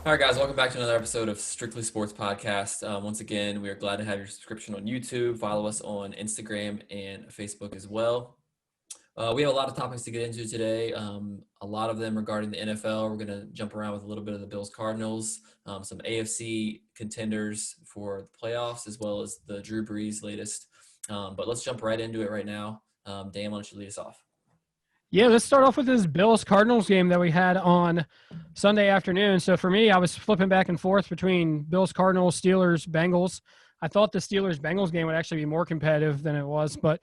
All right, guys, welcome back to another episode of Strictly Sports Podcast. Once again, we are glad to have your subscription on YouTube. Follow us on Instagram and Facebook as well. We have a lot of topics to get into today. A lot of them regarding the NFL. We're going to jump around with a little bit of the Bills Cardinals, some AFC contenders for the playoffs, as well as the Drew Brees latest. But let's jump right into it right now. Dan, why don't you lead us off? Yeah, let's start off with this Bills-Cardinals game that we had on Sunday afternoon. So for me, I was flipping back and forth between Bills-Cardinals, Steelers-Bengals. I thought the Steelers-Bengals game would actually be more competitive than it was, but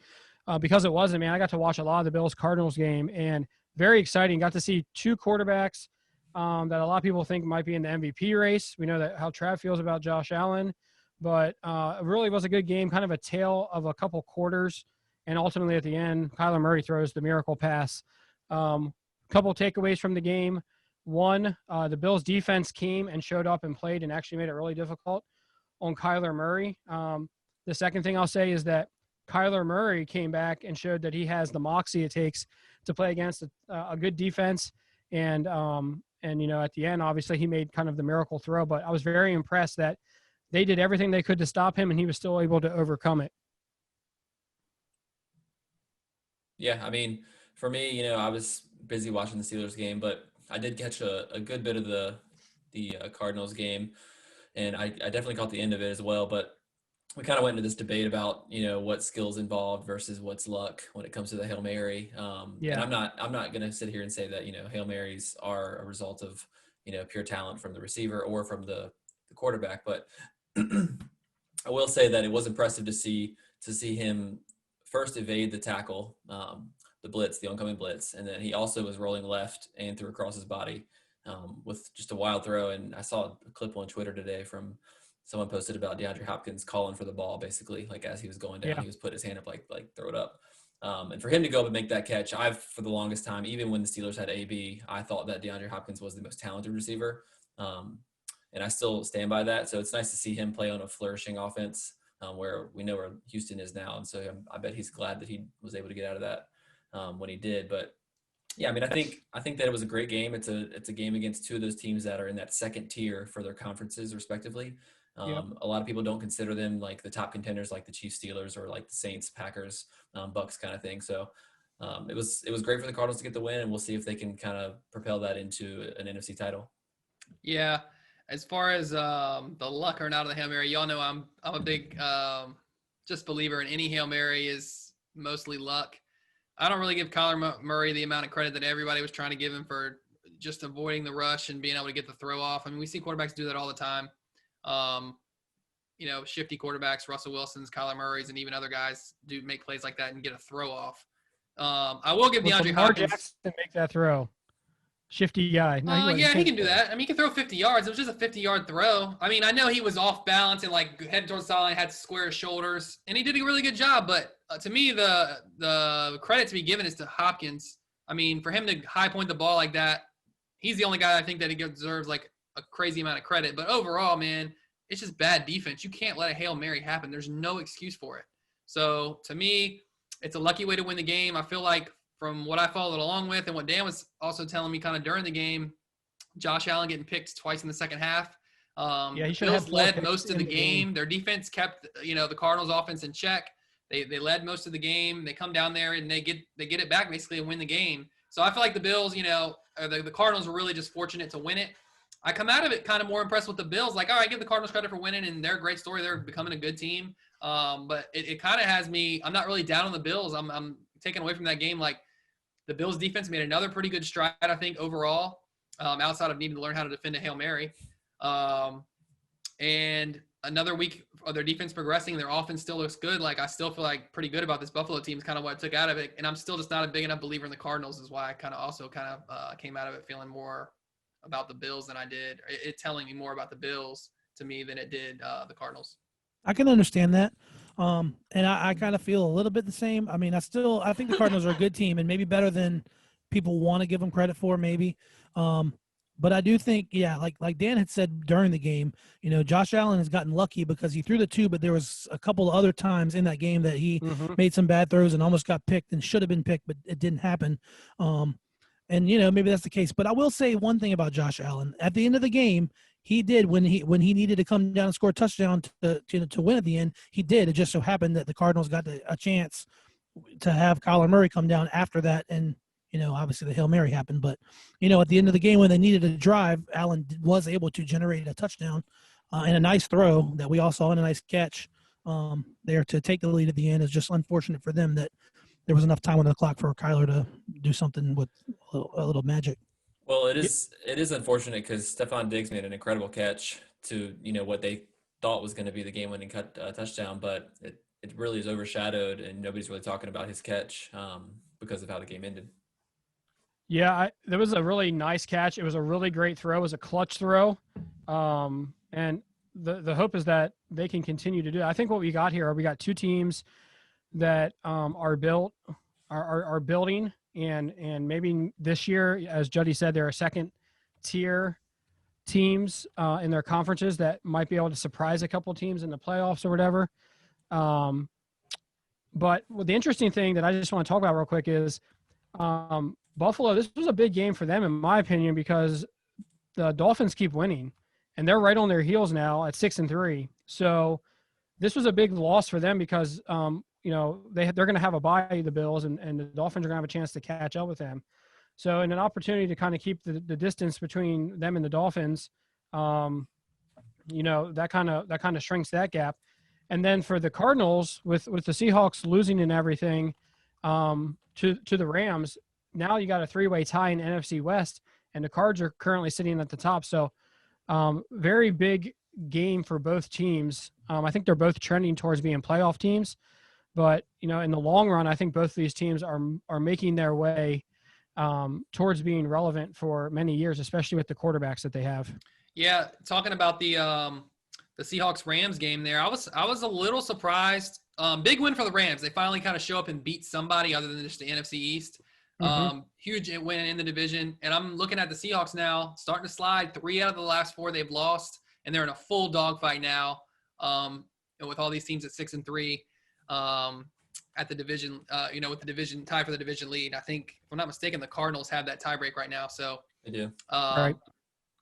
because it wasn't, man, I got to watch a lot of the Bills-Cardinals game, and very exciting. Got to see two quarterbacks that a lot of people think might be in the MVP race. We know that how Trav feels about Josh Allen, but it really was a good game, kind of a tale of a couple quarters. And ultimately, at the end, Kyler Murray throws the miracle pass. Couple takeaways from the game. One, the Bills' defense came and showed up and played and actually made it really difficult on Kyler Murray. The second thing I'll say is that Kyler Murray came back and showed that he has the moxie it takes to play against a good defense. And you know, at the end, obviously, he made kind of the miracle throw. But I was very impressed that they did everything they could to stop him, and he was still able to overcome it. Yeah, I mean, for me, you know, I was busy watching the Steelers game, but I did catch a good bit of the Cardinals game, and I definitely caught the end of it as well. But we kind of went into this debate about, you know, what skills involved versus what's luck when it comes to the Hail Mary. And I'm not going to sit here and say that, you know, Hail Marys are a result of, you know, pure talent from the receiver or from the quarterback. But I will say that it was impressive to see him first evade the tackle, the blitz, the oncoming blitz, and then he also was rolling left and threw across his body with just a wild throw. And I saw a clip on Twitter today from someone posted about DeAndre Hopkins calling for the ball, basically, like as he was going down, he was putting his hand up like throw it up. And for him to go up and make that catch, for the longest time, even when the Steelers had AB, I thought that DeAndre Hopkins was the most talented receiver. And I still stand by that. So it's nice to see him play on a flourishing offense. Where we know where Houston is now. And so I bet he's glad that he was able to get out of that when he did. But yeah, I mean, I think that it was a great game. It's a game against two of those teams that are in that second tier for their conferences respectively. A lot of people don't consider them like the top contenders, like the Chiefs, Steelers, or like the Saints, Packers, Bucks kind of thing. So it was great for the Cardinals to get the win, and we'll see if they can kind of propel that into an NFC title. Yeah. As far as the luck or not of the Hail Mary, y'all know I'm a big just believer in any Hail Mary is mostly luck. I don't really give Kyler Murray the amount of credit that everybody was trying to give him for just avoiding the rush and being able to get the throw off. I mean, we see quarterbacks do that all the time. You know, shifty quarterbacks, Russell Wilson's, Kyler Murray's, and even other guys do make plays like that and get a throw off. I will give DeAndre Hopkins Jackson make that throw. Shifty guy. Yeah, he can do that. I mean, he can throw 50 yards. It was just a 50-yard throw. I mean, I know he was off balance and like heading towards the sideline, had to square his shoulders, and he did a really good job. But to me, the credit to be given is to Hopkins. I mean, for him to high point the ball like that, he's the only guy I think that he deserves like a crazy amount of credit. But overall, man, it's just bad defense. You can't let a Hail Mary happen. There's no excuse for it. So to me, it's a lucky way to win the game. I feel like from what I followed along with and what Dan was also telling me kind of during the game, Josh Allen getting picked twice in the second half. He should Bills have led most of the game. Their defense kept, you know, the Cardinals offense in check. They led most of the game. They come down there and they get it back basically and win the game. So I feel like the Bills, you know, the Cardinals were really just fortunate to win it. I come out of it kind of more impressed with the Bills. Like, all right, give the Cardinals credit for winning, and they're a great story. They're becoming a good team. But it kind of has me – I'm not really down on the Bills. I'm taken away from that game. Like, the Bills' defense made another pretty good stride, I think, overall, outside of needing to learn how to defend a Hail Mary. And another week of their defense progressing, their offense still looks good. Like, I still feel like pretty good about this Buffalo team is kind of what I took out of it. And I'm still just not a big enough believer in the Cardinals is why I kind of came out of it feeling more about the Bills than I did. It telling me more about the Bills to me than it did the Cardinals. I can understand that. And I kind of feel a little bit the same. I mean, I think the Cardinals are a good team and maybe better than people want to give them credit for maybe. But I do think, yeah, like Dan had said during the game, you know, Josh Allen has gotten lucky because he threw the two, but there was a couple of other times in that game that he made some bad throws and almost got picked and should have been picked, but it didn't happen. And, you know, maybe that's the case. But I will say one thing about Josh Allen. At the end of the game, he did when he needed to come down and score a touchdown to win at the end. He did. It just so happened that the Cardinals got a chance to have Kyler Murray come down after that, and obviously the Hail Mary happened. But at the end of the game when they needed a drive, Allen was able to generate a touchdown and a nice throw that we all saw and a nice catch there to take the lead at the end. It's just unfortunate for them that there was enough time on the clock for Kyler to do something with a little magic. Well, it is unfortunate because Stephon Diggs made an incredible catch to what they thought was going to be the game-winning touchdown, but it really is overshadowed, and nobody's really talking about his catch because of how the game ended. Yeah, there was a really nice catch. It was a really great throw. It was a clutch throw, and the hope is that they can continue to do it. I think what we got here, we got two teams that are building. And maybe this year, as Juddy said, there are second-tier teams in their conferences that might be able to surprise a couple teams in the playoffs or whatever. But the interesting thing that I just want to talk about real quick is Buffalo. This was a big game for them, in my opinion, because the Dolphins keep winning, and they're right on their heels now at 6-3. So this was a big loss for them because they're going to have a bye, the Bills, and the Dolphins are going to have a chance to catch up with them. So, in an opportunity to kind of keep the distance between them and the Dolphins, that kind of shrinks that gap. And then for the Cardinals, with the Seahawks losing and everything to the Rams, now you got a three-way tie in NFC West, and the Cards are currently sitting at the top. So, very big game for both teams. I think they're both trending towards being playoff teams. But, in the long run, I think both of these teams are making their way towards being relevant for many years, especially with the quarterbacks that they have. Yeah, talking about the Seahawks-Rams game there, I was a little surprised. Big win for the Rams. They finally kind of show up and beat somebody other than just the NFC East. Huge win in the division. And I'm looking at the Seahawks now, starting to slide. 3 out of the last 4 they've lost, and they're in a full dogfight now with all these teams at 6-3. At the division, with the division tie for the division lead. I think, if I'm not mistaken, the Cardinals have that tiebreak right now. So They do. Right.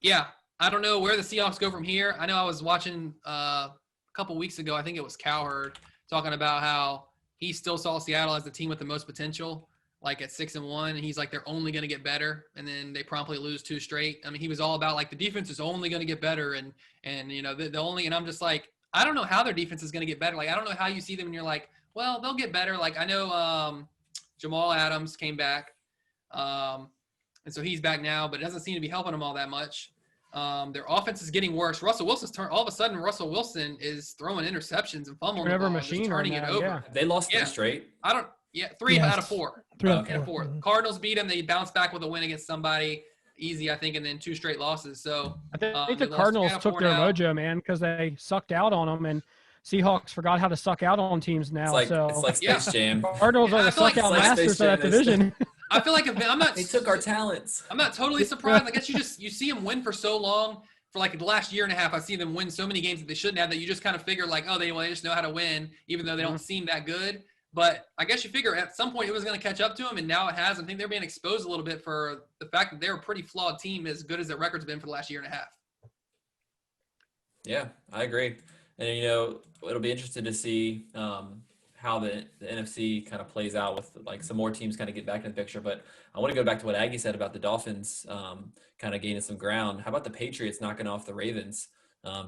Yeah, I don't know where the Seahawks go from here. I know I was watching a couple weeks ago, I think it was Cowherd, talking about how he still saw Seattle as the team with the most potential, like at 6-1, and he's like, they're only going to get better, and then they promptly lose 2 straight. I mean, he was all about like the defense is only going to get better, and the only, and I'm just like, I don't know how their defense is going to get better. Like, I don't know how you see them and you're like, well, they'll get better. Like, I know Jamal Adams came back, and so he's back now, but it doesn't seem to be helping them all that much. Their offense is getting worse. Russell Wilson is throwing interceptions and fumbling the ball, machine just turning right it now, over. yeah. They lost 3 straight. 3 out of 4. 3 out of 4. Cardinals beat them. They bounced back with a win against somebody easy, I think, and then 2 straight losses. So I think the Cardinals took their mojo, man, because they sucked out on them, and Seahawks forgot how to suck out on teams now. It's like Space Jam. Cardinals are the suck out masters of that division. I feel like I'm not. They took our talents. I'm not totally surprised. I guess you see them win for so long. For like the last year and a half, I see them win so many games that they shouldn't have, that you just kind of figure like, oh, they just know how to win, even though they don't seem that good. But I guess you figure at some point it was going to catch up to them, and now it has. I think they're being exposed a little bit for the fact that they're a pretty flawed team, as good as their record's been for the last year and a half. Yeah, I agree. And, it'll be interesting to see how the NFC kind of plays out with like some more teams kind of get back in the picture. But I want to go back to what Aggie said about the Dolphins kind of gaining some ground. How about the Patriots knocking off the Ravens?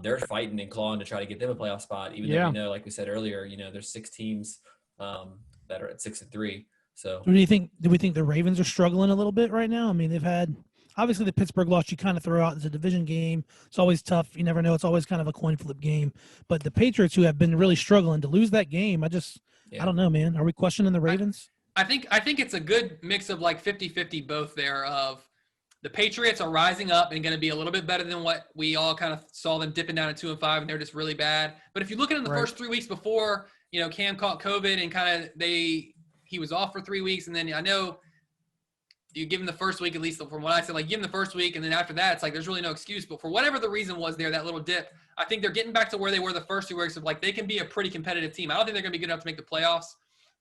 They're fighting and clawing to try to get them a playoff spot, even though we know, like we said earlier, there's 6 teams that are at 6-3. So do we think the Ravens are struggling a little bit right now? I mean, they've had obviously the Pittsburgh loss you kind of throw out as a division game. It's always tough. You never know. It's always kind of a coin flip game. But the Patriots, who have been really struggling, to lose that game, I don't know, man. Are we questioning the Ravens? I think it's a good mix of like 50-50 both there, of the Patriots are rising up and going to be a little bit better than what we all kind of saw them dipping down at 2-5, and they're just really bad. But if you look at it in the first 3 weeks before, Cam caught COVID and kind of he was off for 3 weeks, and then I know you give him the first week, at least from what I said, like give him the first week, and then after that, it's like there's really no excuse. But for whatever the reason was there, that little dip, I think they're getting back to where they were the first 2 weeks of like they can be a pretty competitive team. I don't think they're going to be good enough to make the playoffs.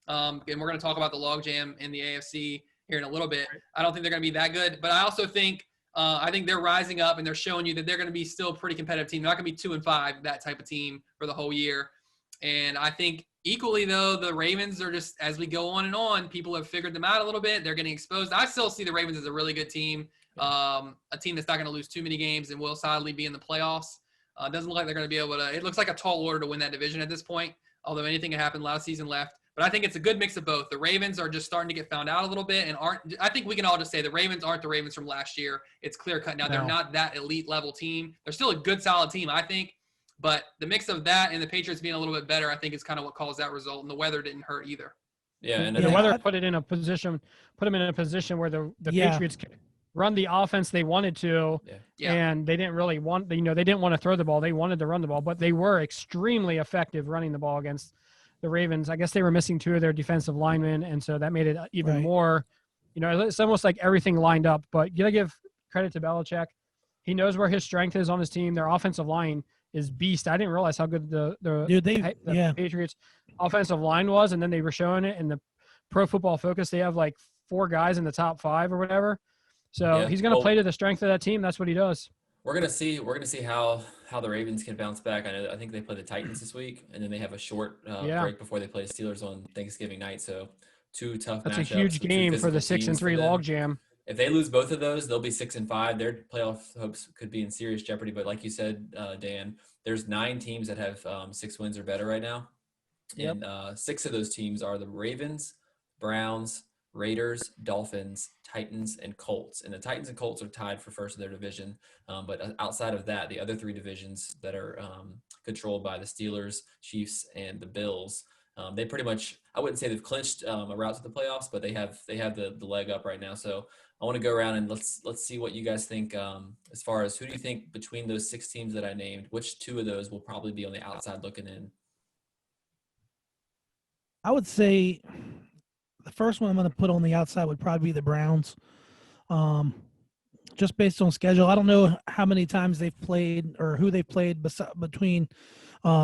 And we're going to talk about the logjam in the AFC here in a little bit. I don't think they're going to be that good. But I also think I think they're rising up and they're showing you that they're going to be still a pretty competitive team. They're not going to be 2-5, that type of team for the whole year. And I think equally, though, the Ravens are just, as we go on, people have figured them out a little bit. They're getting exposed. I still see the Ravens as a really good team, a team that's not going to lose too many games and will solidly be in the playoffs. Doesn't look like they're going to be able to – it looks like a tall order to win that division at this point, although anything can happen. A lot of season left. But I think it's a good mix of both. The Ravens are just starting to get found out a little bit and aren't – I think we can all just say the Ravens aren't the Ravens from last year. It's clear-cut now. No. They're not that elite-level team. They're still a good, solid team, I think. But the mix of that and the Patriots being a little bit better, I think, is kind of what caused that result. And the weather didn't hurt either. Yeah, and The weather put them in a position where the Patriots could run the offense they wanted to, and they didn't really want, they didn't want to throw the ball. They wanted to run the ball, but they were extremely effective running the ball against the Ravens. I guess they were missing 2 of their defensive linemen, and so that made it even more, it's almost like everything lined up. But you got to give credit to Belichick. He knows where his strength is on his team. Their offensive line is beast. I didn't realize how good the Patriots offensive line was, and then they were showing it in the Pro Football Focus. They have like 4 guys in the top 5 or whatever. So he's going to play to the strength of that team. That's what he does. We're gonna see how the Ravens can bounce back. I think they play the Titans this week, and then they have a short break before they play the Steelers on Thanksgiving night. So 2 tough matchups. That's a huge game for the 6-3 logjam. If they lose both of those, they'll be 6-5. Their playoff hopes could be in serious jeopardy. But like you said, Dan, there's 9 teams that have 6 wins or better right now, and 6 of those teams are the Ravens, Browns, Raiders, Dolphins, Titans, and Colts. And the Titans and Colts are tied for first of their division. But outside of that, the other 3 divisions that are controlled by the Steelers, Chiefs, and the Bills, they pretty much, I wouldn't say they've clinched a route to the playoffs, but they have the leg up right now. So I want to go around and let's see what you guys think as far as who do you think between those 6 teams that I named, which 2 of those will probably be on the outside looking in? I would say the first one I'm going to put on the outside would probably be the Browns. Just based on schedule, I don't know how many times they've played or who they've played between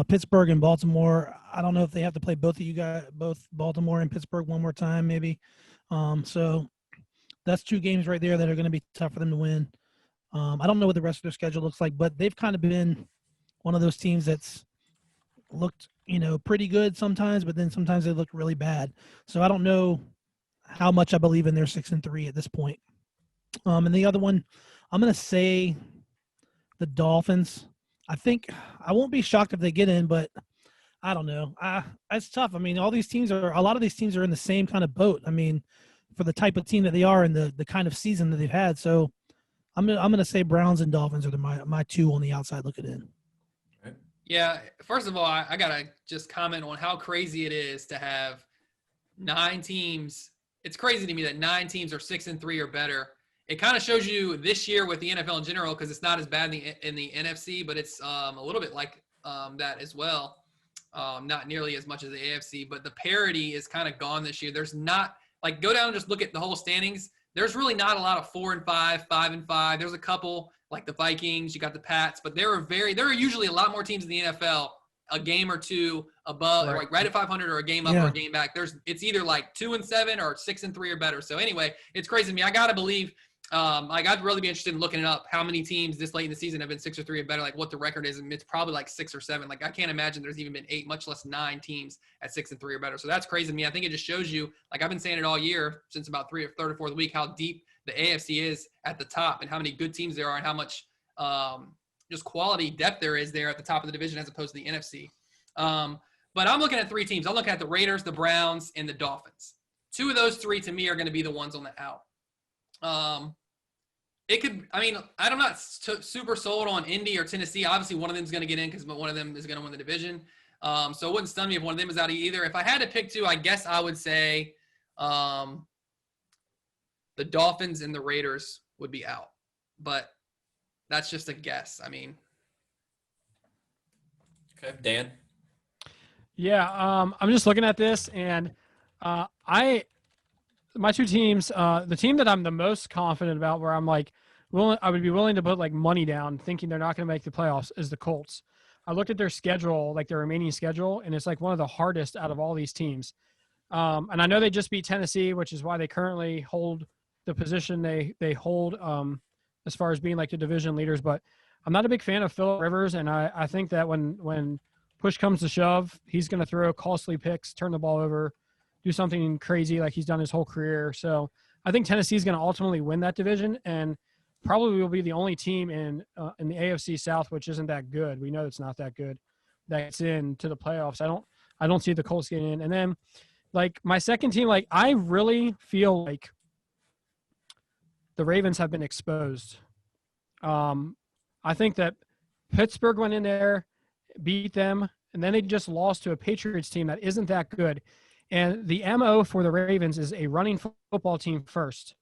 Pittsburgh and Baltimore. I don't know if they have to play both Baltimore and Pittsburgh one more time, maybe. So that's 2 games right there that are going to be tough for them to win. I don't know what the rest of their schedule looks like, but they've kind of been one of those teams that's looked, pretty good sometimes, but then sometimes they look really bad. So I don't know how much I believe in their 6-3 at this point. And the other one, I'm going to say the Dolphins. I think I won't be shocked if they get in, but I don't know. It's tough. I mean, a lot of these teams are in the same kind of boat. I mean, for the type of team that they are and the kind of season that they've had. So I'm going to say Browns and Dolphins are my 2 on the outside looking in. Yeah, first of all, I got to just comment on how crazy it is to have 9 teams. It's crazy to me that 9 teams are 6-3 or better. It kind of shows you this year with the NFL in general, because it's not as bad in the NFC, but it's a little bit like that as well. Not nearly as much as the AFC, but the parity is kind of gone this year. There's not – like go down and just look at the whole standings. There's really not a lot of 4-5, 5-5. There's a couple – like the Vikings, you got the Pats, but there are usually a lot more teams in the NFL, a game or 2 above, like right at 500 or a game up or a game back. It's either like 2-7 or 6-3 or better. So anyway, it's crazy to me. I got to believe, I'd really be interested in looking it up, how many teams this late in the season have been 6-3 or better, like what the record is. And it's probably like 6 or 7. Like I can't imagine there's even been 8, much less 9 teams at 6-3 or better. So that's crazy to me. I think it just shows you, like I've been saying it all year since about 3rd or 4th week, how deep the AFC is at the top and how many good teams there are and how much just quality depth there is there at the top of the division as opposed to the NFC. But I'm looking at 3 teams. I'm looking at the Raiders, the Browns, and the Dolphins. 2 of those 3 to me are going to be the ones on the out. I'm not super sold on Indy or Tennessee. Obviously, one of them is going to get in because one of them is going to win the division. So it wouldn't stun me if one of them is out either. If I had to pick 2, I guess I would say the Dolphins and the Raiders would be out. But that's just a guess. I mean. Okay, Dan? Yeah, I'm just looking at this, and my 2 teams, the team that I'm the most confident about, where I'm like, I would be willing to put like money down thinking they're not going to make the playoffs, is the Colts. I looked at their schedule, like their remaining schedule, and it's like one of the hardest out of all these teams. And I know they just beat Tennessee, which is why they currently hold the position they hold as far as being like the division leaders. But I'm not a big fan of Phillip Rivers, and I think that when push comes to shove, he's going to throw costly picks, turn the ball over, do something crazy like he's done his whole career. So I think Tennessee is going to ultimately win that division, and probably will be the only team in the AFC South, which isn't that good. We know it's not that good, that's into the playoffs. I don't see the Colts getting in. And then, like, my second team, like, I really feel like the Ravens have been exposed. I think that Pittsburgh went in there, beat them, and then they just lost to a Patriots team that isn't that good. And the MO for the Ravens is a running football team first.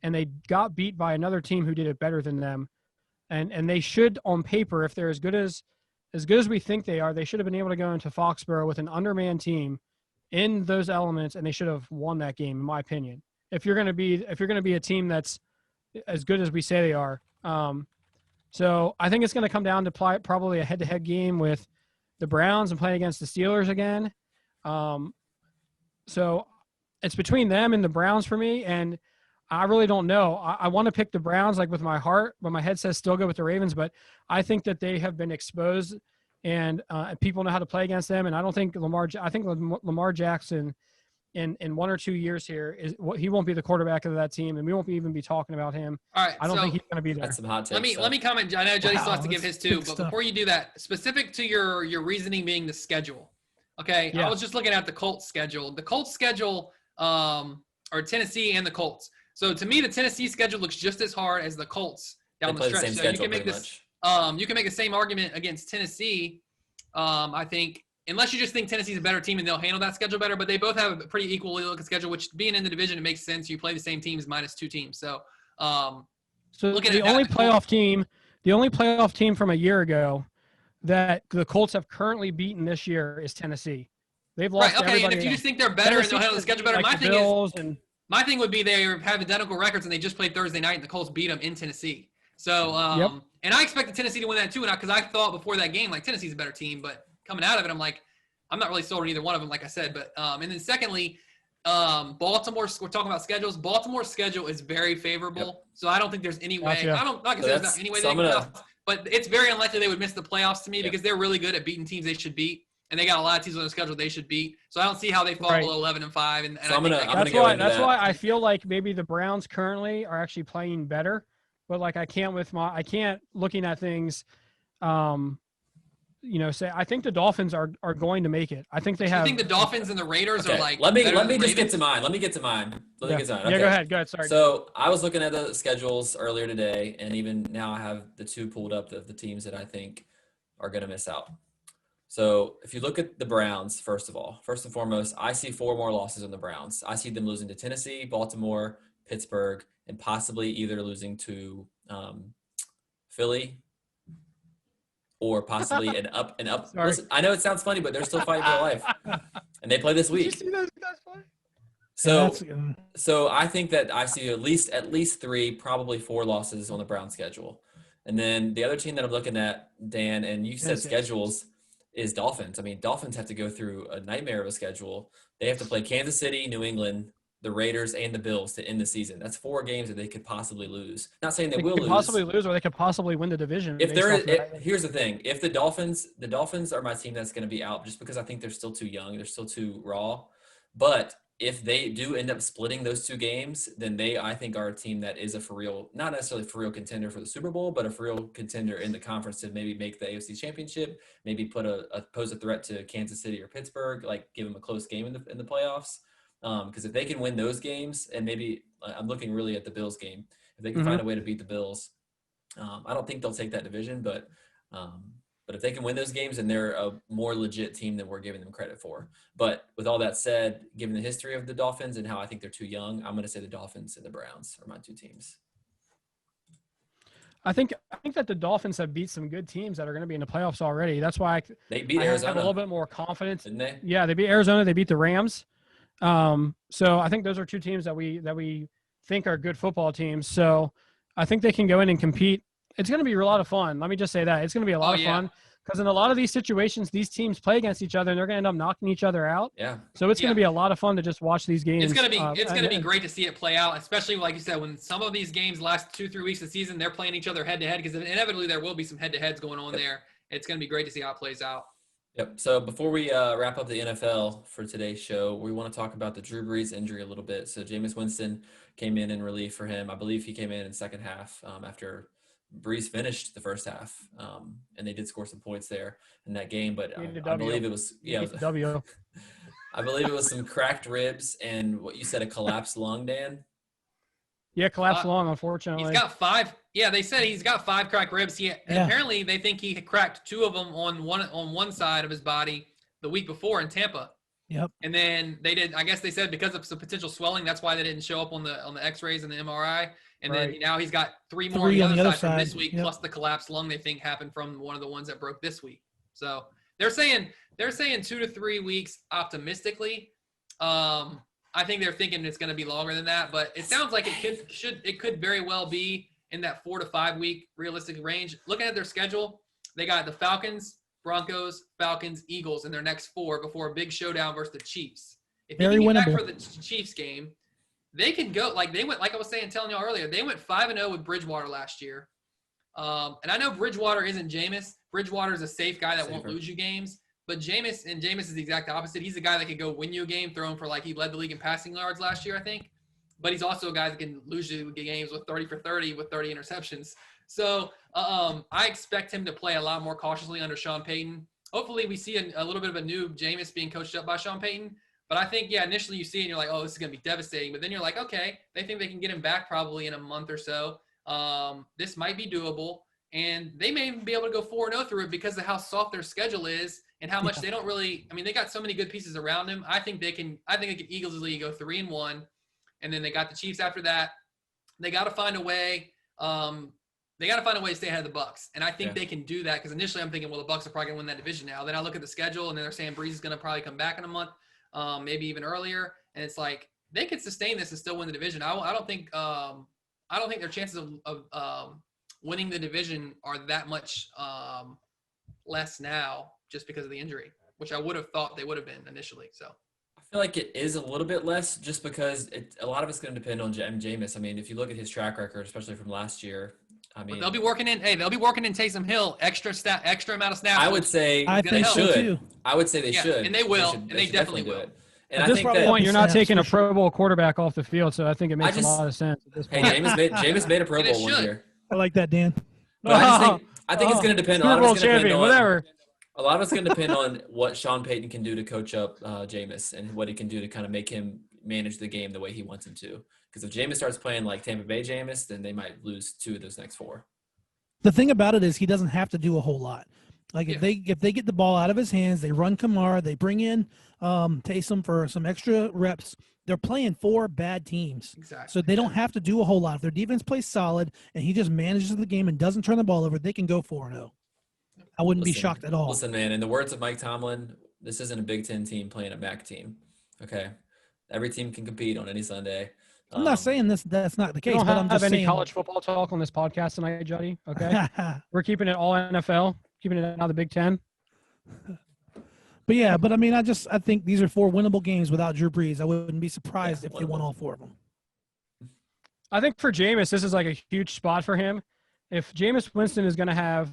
And they got beat by another team who did it better than them. And they should, on paper, if they're as good as we think they are, they should have been able to go into Foxborough with an undermanned team in those elements, and they should have won that game, in my opinion. If you're going to be a team that's as good as we say they are. So I think it's going to come down to probably a head-to-head game with the Browns and playing against the Steelers again. So it's between them and the Browns for me, and I really don't know. I want to pick the Browns, like, with my heart, but my head says still go with the Ravens. But I think that they have been exposed, and people know how to play against them. And I don't think Lamar Jackson in 1 or 2 years here he won't be the quarterback of that team, and we won't even be talking about him. All right, I don't think he's going to be there. That's some hot takes. Let me comment. I know Jody still has to give his too, but stuff. before you do that, specific to your reasoning being the schedule. Okay, Yeah. I was just looking at the Colts schedule. The Colts schedule, or Tennessee and the Colts. So to me, the Tennessee schedule looks just as hard as the Colts down the They play the stretch. same So schedule you can make pretty this. much. You can make the same argument against Tennessee. I think, unless you just think Tennessee's a better team and they'll handle that schedule better, but they both have a pretty equally looking schedule. Which, being in the division, it makes sense. You play the same teams minus 2 teams. So, looking the at only that, playoff team from a year ago that the Colts have currently beaten this year is Tennessee. They've lost right? Okay, and everybody if you else. just think they're better and they'll handle the schedule better, Like the Bills and my thing would be they have identical records and they just played Thursday night and the Colts beat them in Tennessee. So, Yep. And I expected Tennessee to win that too, and because I thought before that game, like, Tennessee's a better team, but coming out of it, I'm like, I'm not really sold on either one of them, like I said. But and then secondly, Baltimore. We're talking about schedules. Baltimore's schedule is very favorable, so I don't think there's any way. Gotcha. I don't like I So said, there's that's- not any way so they I'm can gonna- playoffs, but it's very unlikely they would miss the playoffs to me Yeah. because they're really good at beating teams they should beat, and they got a lot of teams on the schedule they should beat. So I don't see how they fall Right. below 11-5. And So I I'm think gonna- they- I'm that's go why into that's that. why I feel like maybe the Browns currently are actually playing better, but like I can't looking at things, say I think the Dolphins are going to make it. I think they I have. think the Dolphins and the Raiders Okay, are like. let me better than the just get Ravens. to mine. Let me get to mine. Yeah, Okay. go ahead. Sorry. So I was looking at the schedules earlier today, and even now I have the 2 pulled up of the teams that I think are going to miss out. So if you look at the Browns, first and foremost, I see 4 more losses on the Browns. I see them losing to Tennessee, Baltimore, Pittsburgh, and possibly either losing to Philly or possibly an up. Sorry. Listen, I know it sounds funny, but they're still fighting for their life, and they play this Did you week. see those guys play? So. That's- So I think that I see at least 3, probably 4 losses on the Browns schedule. And then the other team that I'm looking at, Dan, and you said Yes. schedules, is Dolphins. I mean, Dolphins have to go through a nightmare of a schedule. They have to play Kansas City, New England, the Raiders, and the Bills to end the season. That's 4 games that they could possibly lose. Not saying they will could lose. possibly lose, or they could possibly win the division. If based there off is, of that. here's the thing: if the Dolphins are my team that's going to be out, just because I think they're still too young, they're still too raw. But if they do end up splitting those 2 games, then I think, are a team that is a for real, not necessarily for real contender for the Super Bowl, but a for real contender in the conference to maybe make the AFC Championship, maybe pose a threat to Kansas City or Pittsburgh, like give them a close game in the playoffs. Because if they can win those games, and maybe I'm looking really at the Bills game, if they can find a way to beat the Bills, I don't think they'll take that division, but if they can win those games, then they're a more legit team than we're giving them credit for. But with all that said, given the history of the Dolphins and how I think they're too young, I'm going to say the Dolphins and the Browns are my 2 teams. I think that the Dolphins have beat some good teams that are going to be in the playoffs already. That's why They beat I have Arizona a little bit more confidence. didn't they? Yeah, they beat Arizona. They beat the Rams. So I think those are 2 teams that we think are good football teams. So I think they can go in and compete. It's going to be a lot of fun. Let me just say that it's going to be a lot of fun Because in a lot of these situations, these teams play against each other, and they're going to end up knocking each other out. Yeah. So it's going Yeah. to be a lot of fun to just watch these games. It's gonna be and great to see it play out, especially like you said, when some of these games last 2-3 weeks of the season, they're playing each other head to head, because inevitably there will be some head to heads going on there. It's gonna be great to see how it plays out. Yep. So before we wrap up the NFL for today's show, we want to talk about the Drew Brees injury a little bit. So Jameis Winston came in relief for him. I believe he came in second half after Brees finished the first half, and they did score some points there in that game. But I believe it was W. I believe it was some cracked ribs and what you said, a collapsed lung, Dan. Yeah, collapsed lung, unfortunately. He's got 5. Yeah, they said he's got 5 cracked ribs. Apparently they think he had cracked 2 of them on one side of his body the week before in Tampa. Yep. And then I guess they said because of some potential swelling, that's why they didn't show up on the X-rays and the MRI. And then now he's got 3 more on the other side from this week, plus the collapsed lung they think happened from one of the ones that broke this week. So they're saying 2 to 3 weeks optimistically. I think they're thinking it's going to be longer than that, but it sounds like it could very well be in that 4 to 5 week realistic range. Looking at their schedule, they got the Falcons, Broncos, Falcons, Eagles in their next 4 before a big showdown versus the Chiefs. If they can get back for the Chiefs game, they can go like I was telling y'all earlier, they went 5-0 with Bridgewater last year. And I know Bridgewater isn't Jameis. Bridgewater is a safe guy that won't lose you games. But Jameis is the exact opposite. He's a guy that could go win you a game, throwing for he led the league in passing yards last year, I think. But he's also a guy that can lose you games with 30 for 30 with 30 interceptions. So I expect him to play a lot more cautiously under Sean Payton. Hopefully we see a little bit of a new Jameis being coached up by Sean Payton. But I think, initially you see it and you're like, oh, this is going to be devastating. But then you're like, okay, they think they can get him back probably in a month or so. This might be doable. And they may even be able to go 4-0 through it because of how soft their schedule is and how much they don't really – they got so many good pieces around him. I think they can easily go 3-1. And then they got the Chiefs after that. They got to find a way to stay ahead of the Bucs. And I think they can do that because initially I'm thinking, well, the Bucs are probably going to win that division now. Then I look at the schedule and then they're saying Brees is going to probably come back in a month, maybe even earlier. And it's like they could sustain this and still win the division. I don't think their chances of winning the division are that much less now just because of the injury, which I would have thought they would have been initially. So I feel like it is a little bit less just because a lot of it's going to depend on Jameis. If you look at his track record, especially from last year, but they'll be working in Taysom Hill extra amount of snaps. I would say they should. I would say they should. And they will. And they definitely will. And at this point, you're not taking a Pro Bowl quarterback off the field, so I think it makes a lot of sense at this point. Hey, Jameis made a Pro Bowl one year. I like that, Dan. But I think it's going to depend. Super Bowl champion, whatever. A lot of it's going to depend on what Sean Payton can do to coach up Jameis and what he can do to kind of make him manage the game the way he wants him to. Because if Jameis starts playing like Tampa Bay Jameis, then they might lose 2 of those next 4. The thing about it is he doesn't have to do a whole lot. If they get the ball out of his hands, they run Kamara, they bring in Taysom for some extra reps. They're playing 4 bad teams. Exactly. So they don't have to do a whole lot. If their defense plays solid and he just manages the game and doesn't turn the ball over, they can go 4-0. I wouldn't be shocked at all. Listen, man, in the words of Mike Tomlin, this isn't a Big Ten team playing a MAC team. Okay? Every team can compete on any Sunday. I'm not saying that's not the case. We don't I'm just have any saying, college football talk on this podcast tonight, Juddy. Okay? We're keeping it all NFL, keeping it out of the Big Ten. But I think these are 4 winnable games without Drew Brees. I wouldn't be surprised if they won all 4 of them. I think for Jameis, this is like a huge spot for him. If Jameis Winston is going to have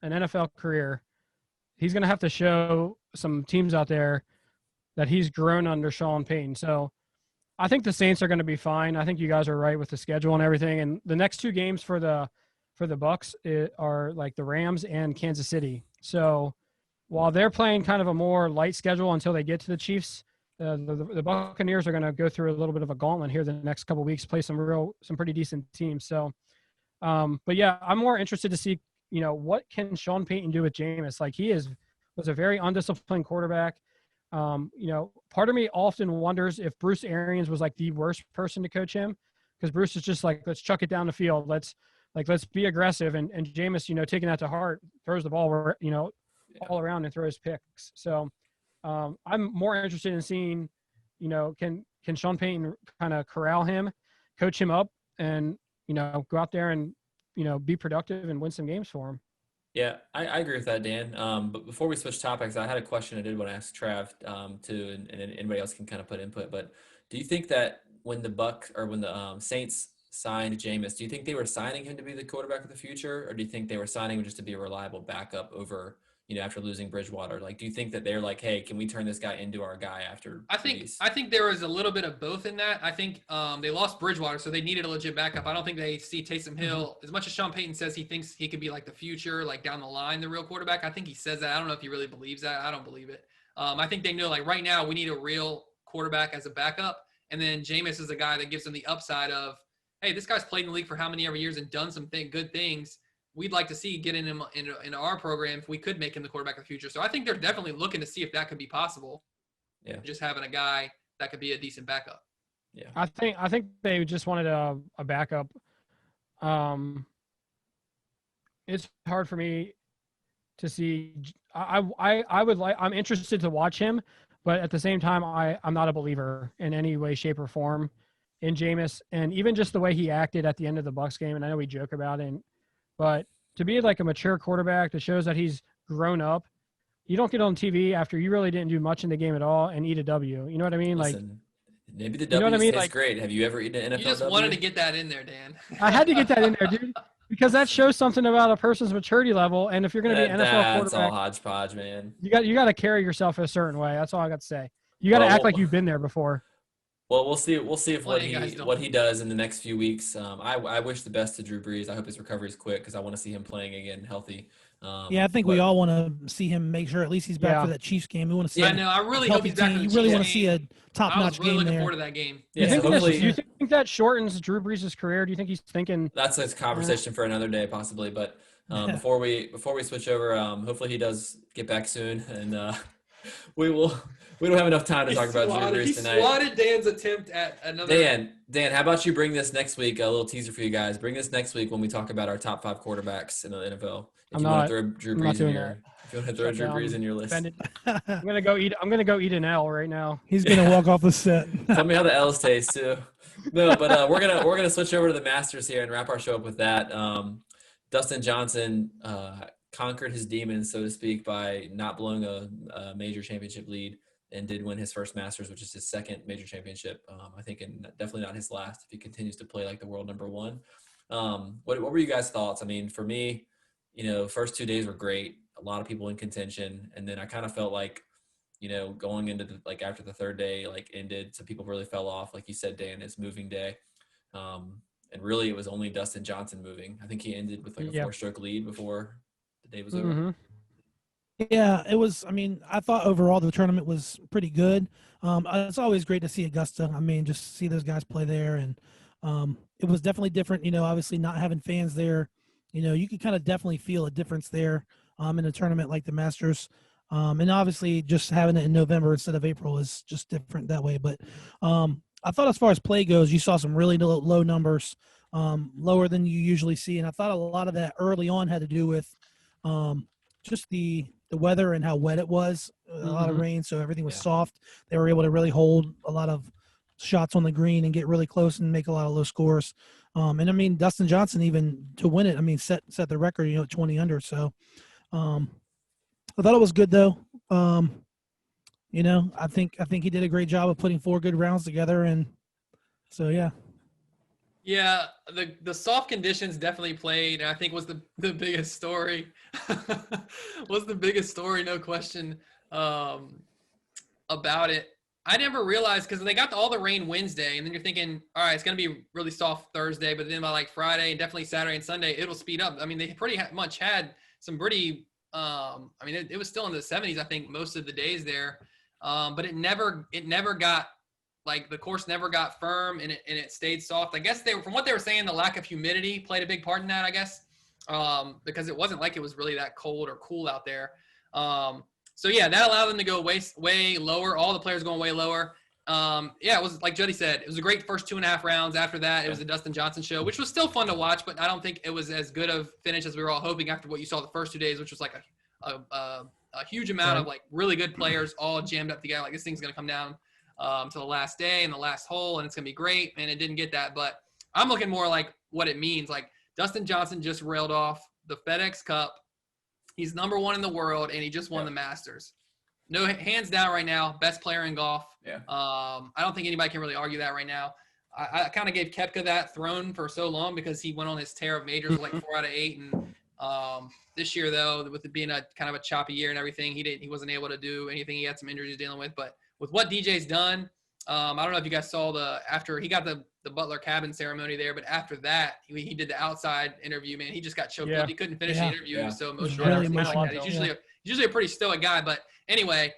an NFL career, he's going to have to show some teams out there that he's grown under Sean Payton. So I think the Saints are going to be fine. I think you guys are right with the schedule and everything. And the next 2 games for the Bucs are like the Rams and Kansas City. So while they're playing kind of a more light schedule until they get to the Chiefs, the Buccaneers are going to go through a little bit of a gauntlet here the next couple of weeks, play some pretty decent teams. So, but yeah, I'm more interested to see, what can Sean Payton do with Jameis? Like was a very undisciplined quarterback. Part of me often wonders if Bruce Arians was like the worst person to coach him, because Bruce is just like, let's chuck it down the field. Let's be aggressive. And Jameis, taking that to heart, throws the ball, all around and throws picks. So I'm more interested in seeing, can Sean Payton kind of corral him, coach him up, and, go out there and, be productive and win some games for him. Yeah, I agree with that, Dan. But before we switch topics, I had a question I did want to ask Trav too, and anybody else can kind of put input. But do you think that when the Saints signed Jameis, do you think they were signing him to be the quarterback of the future, or do you think they were signing him just to be a reliable backup over, after losing Bridgewater? Like, do you think that they're like, hey, can we turn this guy into our guy after Brees? I think there was a little bit of both in that. I think they lost Bridgewater, so they needed a legit backup. I don't think they see Taysom Hill as much as Sean Payton says he thinks he could be like the future, like down the line, the real quarterback. I think he says that. I don't know if he really believes that. I don't believe it. I think they know like right now we need a real quarterback as a backup, and then Jameis is a guy that gives them the upside of, hey, this guy's played in the league for how many ever years and done some good things. We'd like to see getting him in our program if we could make him the quarterback of the future. So I think they're definitely looking to see if that could be possible. Yeah, Just having a guy that could be a decent backup. yeah, I think they just wanted a backup. It's hard for me to see. I would like. I'm interested to watch him, but at the same time, I'm not a believer in any way, shape, or form in Jameis, and even just the way he acted at the end of the Bucs game. And I know we joke about it, but to be like a mature quarterback that shows that he's grown up, you don't get on TV after you really didn't do much in the game at all and eat a W. You know what I mean? Listen, maybe the you know what I W mean? tastes Like, great. Have you ever eaten an You NFL just W? wanted to get that in there, Dan. I had to get that in there, dude, because that shows something about a person's maturity level. And if you're going to be an NFL That's all quarterback, hodgepodge, man. you got to carry yourself a certain way. That's all I got to say. You got to act like you've been there before. Well, we'll see. We'll see if Plenty of guys don't. what he does in the next few weeks. I wish the best to Drew Brees. I hope his recovery is quick because I want to see him playing again healthy. Yeah, I think we but- all want to see him make sure at least he's back Yeah. for that Chiefs game. We want to see. Yeah, no, I really a hope healthy he's back for team. the You really Chiefs want to see a game. I top-notch was really game looking there. forward to that game. Yeah, Do so you think that shortens Drew Brees' career? Do you think he's thinking? that's a conversation for another day, possibly. But before we switch over, hopefully he does get back soon, and we don't have enough time to talk about Drew Brees tonight. He swatted Dan's attempt at another. Dan, how about you bring this next week? A little teaser for you guys. Bring this next week when we talk about our top 5 quarterbacks in the NFL. If you want to throw Drew Brees in your, if you want to throw Drew Brees in your list, I'm gonna go eat an L right now. He's gonna walk off the set. tell me how the L's taste too. No, but we're gonna switch over to the Masters here and wrap our show up with that. Dustin Johnson conquered his demons, so to speak, by not blowing a major championship lead, and did win his first Masters, which is his second major championship. I think, and definitely not his last if he continues to play like the world number one. What were you guys' thoughts? I mean, for me, first 2 days were great. A lot of people in contention, and then I kind of felt like, going into after the third day ended, some people really fell off. Like you said, Dan, it's moving day. And really, it was only Dustin Johnson moving. I think he ended with a 4-stroke lead before the day was over. Mm-hmm. Yeah, it was. I mean, I thought overall the tournament was pretty good. It's always great to see Augusta. I mean, just see those guys play there, and it was definitely different. Obviously not having fans there, you could kind of definitely feel a difference there in a tournament like the Masters. And obviously just having it in November instead of April is just different that way. But I thought as far as play goes, you saw some really low numbers, lower than you usually see. And I thought a lot of that early on had to do with just the weather and how wet it was, a lot of rain. So everything was soft. They were able to really hold a lot of shots on the green and get really close and make a lot of low scores. And I mean, Dustin Johnson, even to win it, I mean, set the record, 20 under. So I thought it was good though. I think he did a great job of putting 4 good rounds together. And so, yeah. Yeah, the soft conditions definitely played, and I think was the biggest story. Was the biggest story, no question, about it. I never realized, because they got all the rain Wednesday, and then you're thinking, all right, it's going to be really soft Thursday, but then by Friday and definitely Saturday and Sunday, it'll speed up. I mean, they pretty much had some pretty it was still in the 70s, I think, most of the days there, but it never got the course never got firm, and it stayed soft. I guess from what they were saying, the lack of humidity played a big part in that, I guess, because it wasn't like it was really that cold or cool out there. So yeah, that allowed them to go way lower. All the players going way lower. It was like Jody said, it was a great first 2.5 rounds. After that, it was the Dustin Johnson show, which was still fun to watch, but I don't think it was as good of finish as we were all hoping after what you saw the first 2 days, which was a huge amount of really good players all jammed up together. Like, this thing's going to come down to the last day and the last hole, and it's going to be great. And it didn't get that, but I'm looking more like what it means. Like, Dustin Johnson just railed off the FedEx Cup He's number 1 in the world, and he just won the Masters. No, hands down right now, best player in golf. Yeah. I don't think anybody can really argue that right now. I kind of gave Koepka that throne for so long because he went on his tear of majors like 4 out of 8, and this year though, with it being a kind of a choppy year and everything, he wasn't able to do anything. He had some injuries dealing with, but with what DJ's done, I don't know if you guys saw after he got the Butler cabin ceremony there, but after that he did the outside interview. Man, he just got choked up. He couldn't finish the interview. He was so emotional. Really Like emotional. He's usually a pretty stoic guy, but anyway,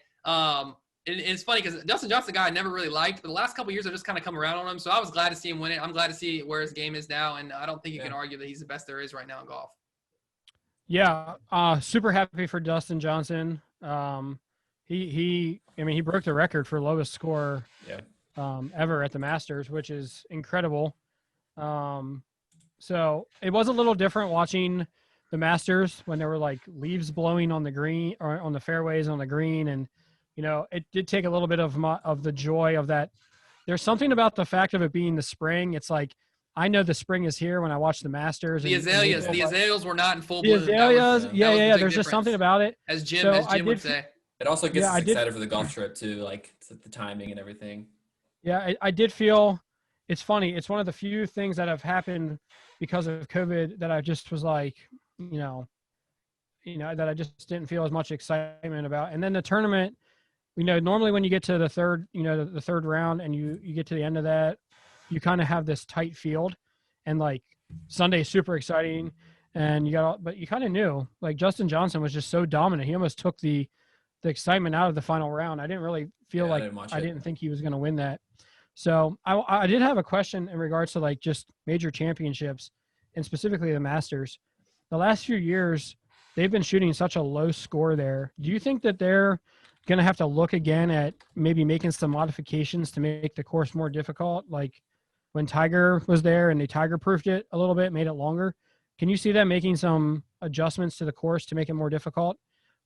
it's funny because Dustin Johnson, a guy I never really liked, but the last couple of years I've just kind of come around on him. So I was glad to see him win it. I'm glad to see where his game is now, and I don't think you can argue that he's the best there is right now in golf. Yeah, super happy for Dustin Johnson. He broke the record for lowest score ever at the Masters, which is incredible. So it was a little different watching the Masters when there were like leaves blowing on the green or on the fairways on the green, and it did take a little bit of the joy of that. There's something about the fact of it being the spring. It's like I know the spring is here when I watch the Masters. The azaleas were not in full bloom. The azaleas, yeah. There's just something about it. As Jim would say. It also gets us excited for the golf trip too, like the timing and everything. Yeah, I did feel it's funny. It's one of the few things that have happened because of COVID that I just was like, that I just didn't feel as much excitement about. And then the tournament, normally when you get to the third, the third round and you get to the end of that, you kind of have this tight field, and like Sunday's super exciting, and but you kind of knew like Justin Johnson was just so dominant. He almost took the excitement out of the final round. I didn't really feel I didn't think he was going to win that. So I did have a question in regards to like just major championships and specifically the Masters. The last few years, they've been shooting such a low score there. Do you think that they're going to have to look again at maybe making some modifications to make the course more difficult? Like when Tiger was there and they Tiger proofed it a little bit, made it longer. Can you see them making some adjustments to the course to make it more difficult?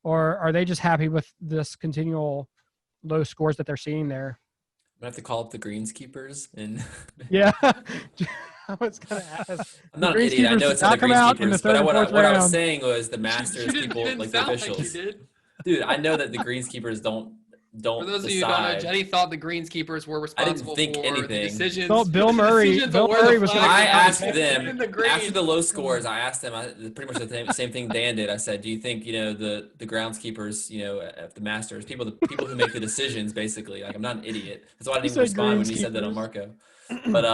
Or are they just happy with this continual low scores that they're seeing there? I'm going to have to call up the greenskeepers and yeah. I was going to ask. I'm not an idiot. I know it's not the greenskeepers, but what I was saying was the Masters people, like the officials. Dude, I know that the greenskeepers don't For those of you who don't know, Jetty thought the greenskeepers were responsible for the decisions. Well, Bill Murray was. I asked them after the low scores. I asked them pretty much the same thing Dan did. I said, "Do you think the groundskeepers at the Masters, people who make the decisions, basically? Like, I'm not an idiot. That's why I didn't even respond when you said that on Marco. But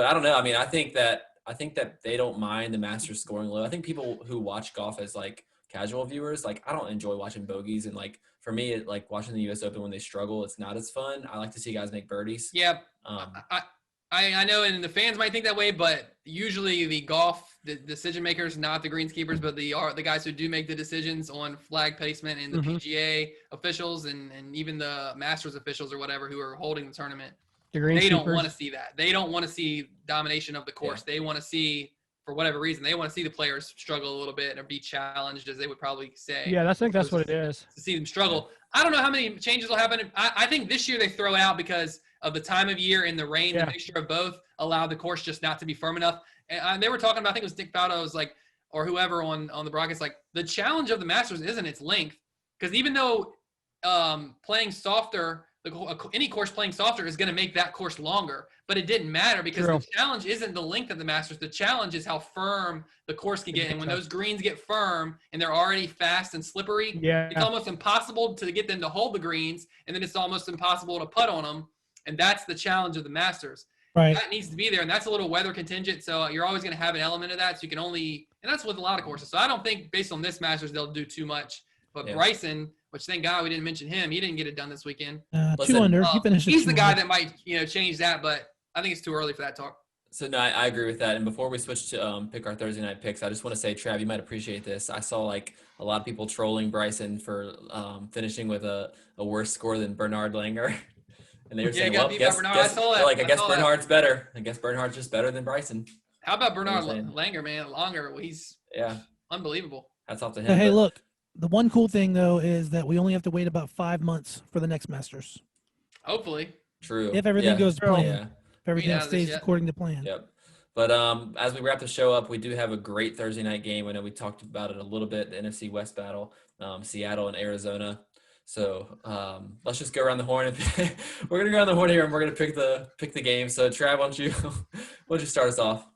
I don't know. I mean, I think that they don't mind the Masters scoring low. I think people who watch golf as like casual viewers, like I don't enjoy watching bogeys, and like for me, like watching the U.S. Open when they struggle, it's not as fun. I like to see guys make birdies. Yeah, I know, and the fans might think that way, but usually the decision makers, not the greenskeepers, but the guys who do make the decisions on flag placement and the PGA officials and even the Masters officials or whatever who are holding the tournament. They don't want to see that. They don't want to see domination of the course. Yeah. They want to see, for whatever reason, they want to see the players struggle a little bit or be challenged, as they would probably say. Yeah, I think that's what it is. To see them struggle. I don't know how many changes will happen. I think this year they throw it out because of the time of year and the rain. The mixture of both allowed the course just not to be firm enough. And they were talking about, I think it was Dick Faldo's, like, or whoever on the broadcast, like, the challenge of the Masters isn't its length. Because even though playing softer, any course playing softer is going to make that course longer, but it didn't matter because the challenge isn't the length of the Masters. The challenge is how firm the course can get. And when those greens get firm and they're already fast and slippery, it's almost impossible to get them to hold the greens. And then it's almost impossible to putt on them. And that's the challenge of the Masters. Right. That needs to be there. And that's a little weather contingent. So you're always going to have an element of that. So you can only, and that's with a lot of courses. So I don't think based on this Masters, they'll do too much. But Bryson, which thank God we didn't mention him. He didn't get it done this weekend. 2 under. He finished. He's the guy that might, change that, but I think it's too early for that talk. So no, I agree with that. And before we switch to pick our Thursday night picks, I just want to say, Trav, you might appreciate this. I saw like a lot of people trolling Bryson for finishing with a worse score than Bernard Langer. And they were saying, well, I guess Bernhard's better. I guess Bernhard's just better than Bryson. How about Bernard Langer, man? Well, he's unbelievable. Hats off to him. So, hey, look. The one cool thing, though, is that we only have to wait about 5 months for the next Masters. Hopefully. True. If everything goes to plan. Yeah. If everything stays according to plan. Yep. But as we wrap the show up, we do have a great Thursday night game. I know we talked about it a little bit, the NFC West battle, Seattle and Arizona. So let's just go around the horn. We're gonna go around the horn here, and we're gonna pick the game. So Trav, why don't you start us off?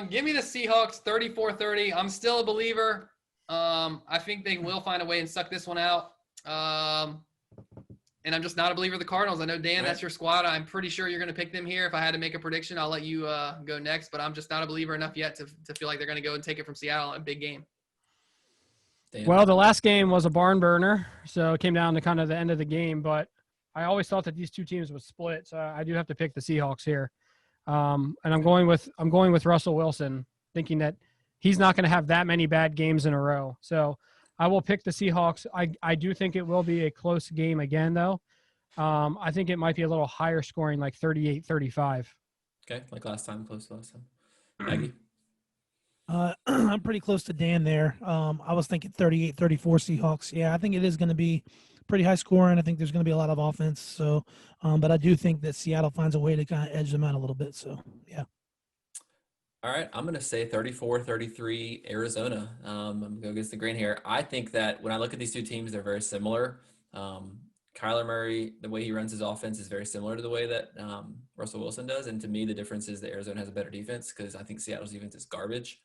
Give me the Seahawks 34-30. I'm still a believer. I think they will find a way and suck this one out. And I'm just not a believer of the Cardinals. I know, Dan, that's your squad. I'm pretty sure you're going to pick them here. If I had to make a prediction, I'll let you go next. But I'm just not a believer enough yet to feel like they're going to go and take it from Seattle in a big game. Dan. Well, the last game was a barn burner, so it came down to kind of the end of the game. But I always thought that these two teams would split, so I do have to pick the Seahawks here. And I'm going with Russell Wilson, thinking that he's not going to have that many bad games in a row. So I will pick the Seahawks. I do think it will be a close game again, though. I think it might be a little higher scoring, like 38-35. Okay, like last time, close to last time. Maggie? I'm pretty close to Dan there. I was thinking 38-34 Seahawks. Yeah, I think it is going to be pretty high scoring. I think there's going to be a lot of offense. So, but I do think that Seattle finds a way to kind of edge them out a little bit. So, yeah. All right, I'm going to say 34-33 Arizona. I'm going to go against the grain here. I think that when I look at these two teams, they're very similar. Kyler Murray, the way he runs his offense is very similar to the way that Russell Wilson does. And to me, the difference is that Arizona has a better defense because I think Seattle's defense is garbage.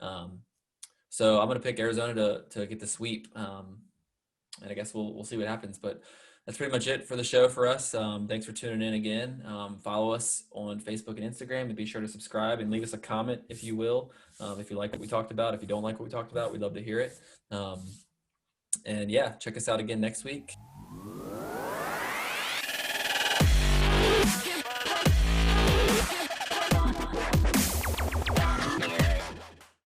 So I'm going to pick Arizona to get the sweep. And I guess we'll see what happens. But that's pretty much it for the show for us. Thanks for tuning in again. Follow us on Facebook and Instagram, and be sure to subscribe and leave us a comment if you will. If you like what we talked about, if you don't like what we talked about, we'd love to hear it. And yeah, check us out again next week.